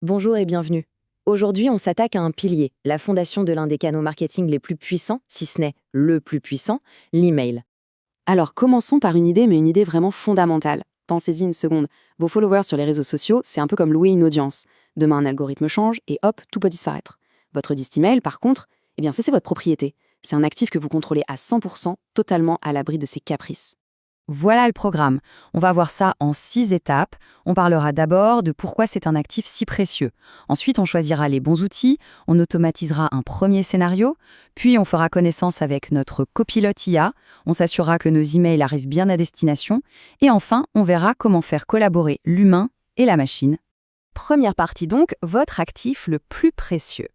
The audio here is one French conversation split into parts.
Bonjour et bienvenue. Aujourd'hui, on s'attaque à un pilier, la fondation de l'un des canaux marketing les plus puissants, si ce n'est le plus puissant, l'email. Alors, commençons par une idée, mais une idée vraiment fondamentale. Pensez-y une seconde. Vos followers sur les réseaux sociaux, c'est un peu comme louer une audience. Demain, un algorithme change et hop, tout peut disparaître. Votre liste email, par contre, eh bien, c'est votre propriété. C'est un actif que vous contrôlez à 100%, totalement à l'abri de ses caprices. Voilà le programme. On va voir ça en 6 étapes. On parlera d'abord de pourquoi c'est un actif si précieux. Ensuite, on choisira les bons outils, on automatisera un premier scénario, puis on fera connaissance avec notre copilote IA, on s'assurera que nos emails arrivent bien à destination, et enfin, on verra comment faire collaborer l'humain et la machine. Première partie donc, votre actif le plus précieux.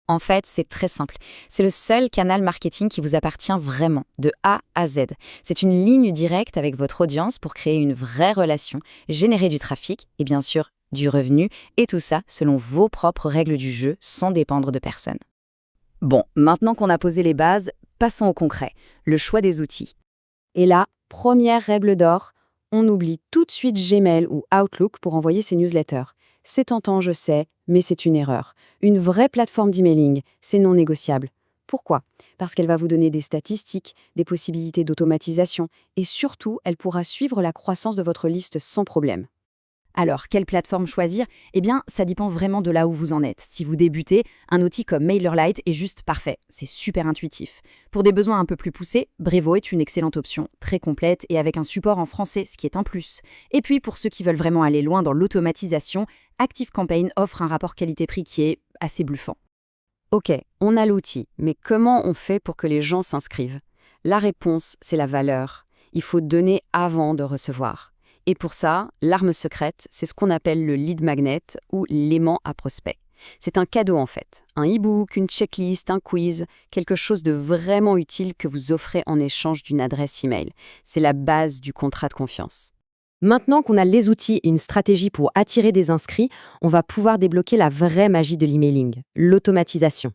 En fait, c'est très simple. C'est le seul canal marketing qui vous appartient vraiment, de A à Z. C'est une ligne directe avec votre audience pour créer une vraie relation, générer du trafic et bien sûr du revenu, et tout ça selon vos propres règles du jeu, sans dépendre de personne. Bon, maintenant qu'on a posé les bases, passons au concret, le choix des outils. Et là, première règle d'or, on oublie tout de suite Gmail ou Outlook pour envoyer ses newsletters. C'est tentant, je sais, mais c'est une erreur. Une vraie plateforme d'emailing, c'est non négociable. Pourquoi? Parce qu'elle va vous donner des statistiques, des possibilités d'automatisation, et surtout, elle pourra suivre la croissance de votre liste sans problème. Alors, quelle plateforme choisir? Eh bien, ça dépend vraiment de là où vous en êtes. Si vous débutez, un outil comme MailerLite est juste parfait. C'est super intuitif. Pour des besoins un peu plus poussés, Brevo est une excellente option, très complète et avec un support en français, ce qui est un plus. Et puis, pour ceux qui veulent vraiment aller loin dans l'automatisation, ActiveCampaign offre un rapport qualité-prix qui est assez bluffant. Ok, on a l'outil, mais comment on fait pour que les gens s'inscrivent? La réponse, c'est la valeur. Il faut donner avant de recevoir. Et pour ça, l'arme secrète, c'est ce qu'on appelle le lead magnet ou l'aimant à prospect. C'est un cadeau en fait, un e-book, une checklist, un quiz, quelque chose de vraiment utile que vous offrez en échange d'une adresse email. C'est la base du contrat de confiance. Maintenant qu'on a les outils et une stratégie pour attirer des inscrits, on va pouvoir débloquer la vraie magie de l'emailing, l'automatisation.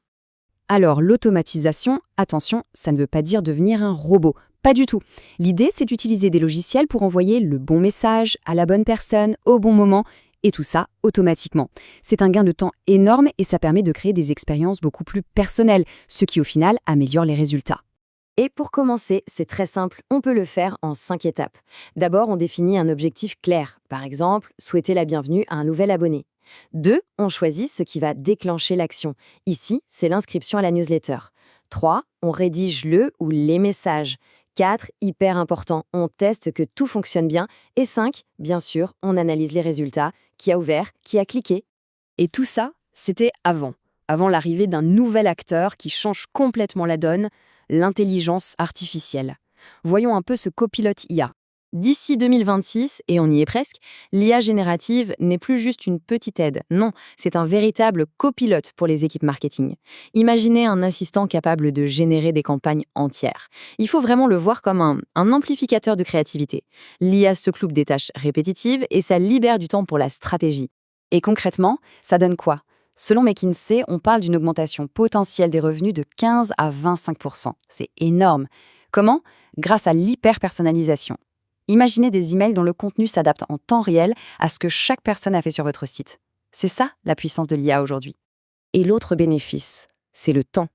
Alors, l'automatisation, attention, ça ne veut pas dire devenir un robot. Pas du tout. L'idée, c'est d'utiliser des logiciels pour envoyer le bon message à la bonne personne au bon moment, et tout ça automatiquement. C'est un gain de temps énorme et ça permet de créer des expériences beaucoup plus personnelles, ce qui au final améliore les résultats. Et pour commencer, c'est très simple, on peut le faire en 5 étapes. D'abord, on définit un objectif clair. Par exemple, souhaiter la bienvenue à un nouvel abonné. 2, on choisit ce qui va déclencher l'action. Ici, c'est l'inscription à la newsletter. 3, on rédige le ou les messages. 4, hyper important, on teste que tout fonctionne bien. Et 5, bien sûr, on analyse les résultats, qui a ouvert, qui a cliqué. Et tout ça, c'était avant l'arrivée d'un nouvel acteur qui change complètement la donne, l'intelligence artificielle. Voyons un peu ce copilote IA. D'ici 2026, et on y est presque, l'IA générative n'est plus juste une petite aide. Non, c'est un véritable copilote pour les équipes marketing. Imaginez un assistant capable de générer des campagnes entières. Il faut vraiment le voir comme un amplificateur de créativité. L'IA se coupe des tâches répétitives et ça libère du temps pour la stratégie. Et concrètement, ça donne quoi? Selon McKinsey, on parle d'une augmentation potentielle des revenus de 15 à 25%. C'est énorme. Comment? Grâce à l'hyper-personnalisation. Imaginez des emails dont le contenu s'adapte en temps réel à ce que chaque personne a fait sur votre site. C'est ça la puissance de l'IA aujourd'hui. Et l'autre bénéfice, c'est le temps.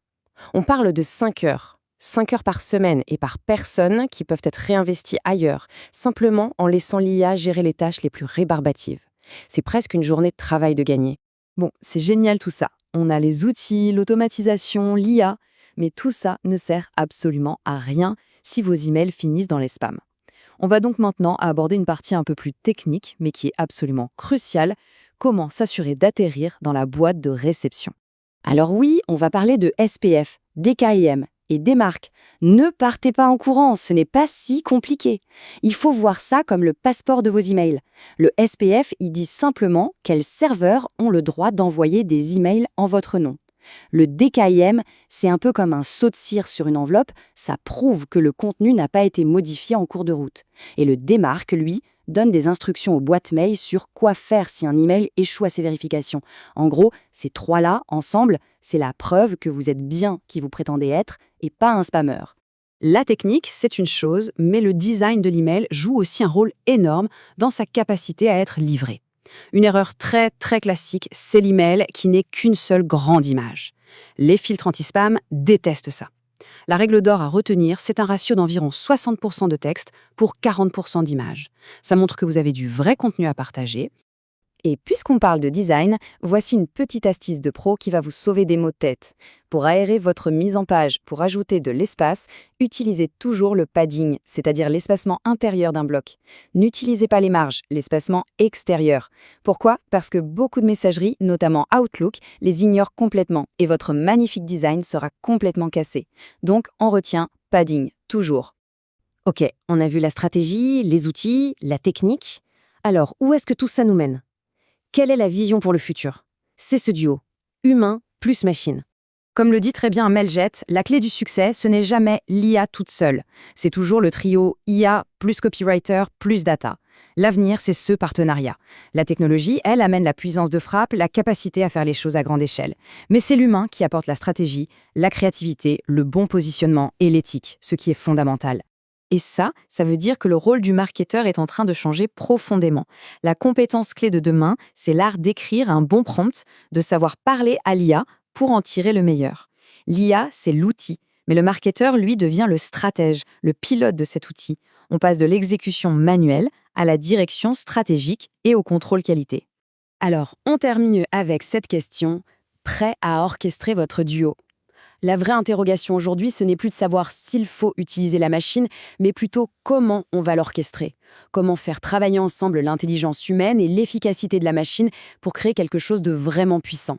On parle de 5 heures. 5 heures par semaine et par personne qui peuvent être réinvesties ailleurs, simplement en laissant l'IA gérer les tâches les plus rébarbatives. C'est presque une journée de travail de gagner. Bon, c'est génial tout ça. On a les outils, l'automatisation, l'IA, mais tout ça ne sert absolument à rien si vos emails finissent dans les spams. On va donc maintenant aborder une partie un peu plus technique, mais qui est absolument cruciale, comment s'assurer d'atterrir dans la boîte de réception. Alors oui, on va parler de SPF, DKIM et des marques. Ne partez pas en courant, ce n'est pas si compliqué. Il faut voir ça comme le passeport de vos emails. Le SPF, il dit simplement quels serveurs ont le droit d'envoyer des emails en votre nom. Le DKIM, c'est un peu comme un saut de cire sur une enveloppe, ça prouve que le contenu n'a pas été modifié en cours de route. Et le DMARC, lui, donne des instructions aux boîtes mail sur quoi faire si un email échoue à ses vérifications. En gros, ces trois-là, ensemble, c'est la preuve que vous êtes bien qui vous prétendez être et pas un spammeur. La technique, c'est une chose, mais le design de l'email joue aussi un rôle énorme dans sa capacité à être livré. Une erreur très très classique, c'est l'email qui n'est qu'une seule grande image. Les filtres anti-spam détestent ça. La règle d'or à retenir, c'est un ratio d'environ 60% de texte pour 40% d'images. Ça montre que vous avez du vrai contenu à partager. Et puisqu'on parle de design, voici une petite astuce de pro qui va vous sauver des maux de tête. Pour aérer votre mise en page, pour ajouter de l'espace, utilisez toujours le padding, c'est-à-dire l'espacement intérieur d'un bloc. N'utilisez pas les marges, l'espacement extérieur. Pourquoi? Parce que beaucoup de messageries, notamment Outlook, les ignorent complètement et votre magnifique design sera complètement cassé. Donc, on retient padding, toujours. Ok, on a vu la stratégie, les outils, la technique. Alors, où est-ce que tout ça nous mène? Quelle est la vision pour le futur? C'est ce duo, humain plus machine. Comme le dit très bien Meljet, la clé du succès, ce n'est jamais l'IA toute seule. C'est toujours le trio IA plus copywriter plus data. L'avenir, c'est ce partenariat. La technologie, elle, amène la puissance de frappe, la capacité à faire les choses à grande échelle. Mais c'est l'humain qui apporte la stratégie, la créativité, le bon positionnement et l'éthique, ce qui est fondamental. Et ça veut dire que le rôle du marketeur est en train de changer profondément. La compétence clé de demain, c'est l'art d'écrire un bon prompt, de savoir parler à l'IA pour en tirer le meilleur. L'IA, c'est l'outil, mais le marketeur, lui, devient le stratège, le pilote de cet outil. On passe de l'exécution manuelle à la direction stratégique et au contrôle qualité. Alors, on termine avec cette question, prêt à orchestrer votre duo? La vraie interrogation aujourd'hui, ce n'est plus de savoir s'il faut utiliser la machine, mais plutôt comment on va l'orchestrer. Comment faire travailler ensemble l'intelligence humaine et l'efficacité de la machine pour créer quelque chose de vraiment puissant.